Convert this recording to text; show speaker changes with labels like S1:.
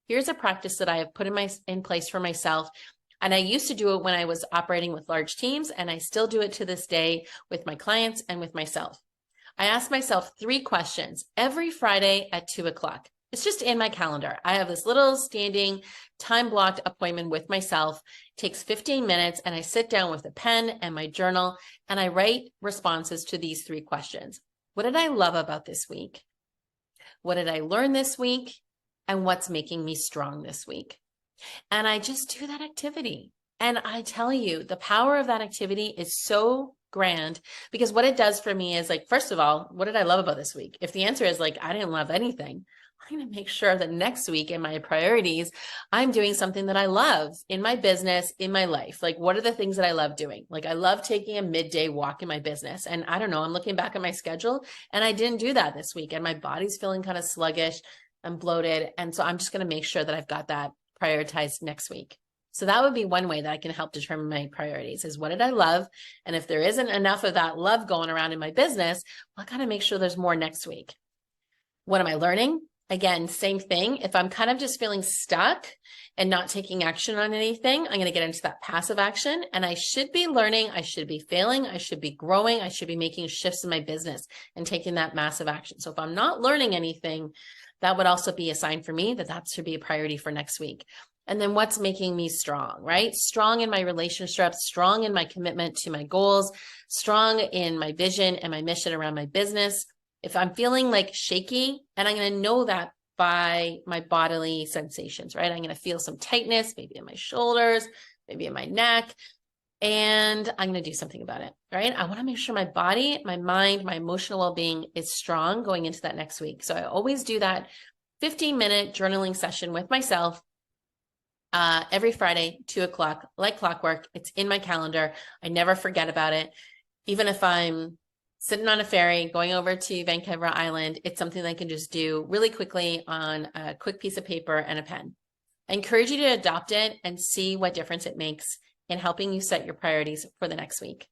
S1: Here's a practice that I have put in place for myself. And I used to do it when I was operating with large teams, and I still do it to this day with my clients and with myself. I ask myself 3 questions every Friday at 2 o'clock. It's just in my calendar. I have this little standing time blocked appointment with myself. It takes 15 minutes, and I sit down with a pen and my journal, and I write responses to these 3 questions. What did I love about this week? What did I learn this week? And what's making me strong this week? And I just do that activity. And I tell you, the power of that activity is so grand, because what it does for me is, like, first of all, what did I love about this week? If the answer is like, I didn't love anything, I'm going to make sure that next week in my priorities, I'm doing something that I love in my business, in my life. Like, what are the things that I love doing? Like, I love taking a midday walk in my business. And I don't know, I'm looking back at my schedule and I didn't do that this week. And my body's feeling kind of sluggish and bloated. And so I'm just going to make sure that I've got that prioritized next week. So that would be one way that I can help determine my priorities, is what did I love? And if there isn't enough of that love going around in my business, well, I got to make sure there's more next week. What am I learning? Again, same thing. If I'm kind of just feeling stuck and not taking action on anything, I'm going to get into that passive action, and I should be learning, I should be failing, I should be growing, I should be making shifts in my business and taking that massive action. So if I'm not learning anything, that would also be a sign for me that that should be a priority for next week. And then what's making me strong, right? Strong in my relationships, strong in my commitment to my goals, strong in my vision and my mission around my business. If I'm feeling like shaky, and I'm going to know that by my bodily sensations, right? I'm going to feel some tightness, maybe in my shoulders, maybe in my neck, and I'm going to do something about it, right? I want to make sure my body, my mind, my emotional well-being is strong going into that next week. So I always do that 15-minute journaling session with myself every Friday, 2 o'clock, like clockwork. It's in my calendar. I never forget about it. Even if I'm sitting on a ferry going over to Vancouver Island, it's something that I can just do really quickly on a quick piece of paper and a pen. I encourage you to adopt it and see what difference it makes in helping you set your priorities for the next week.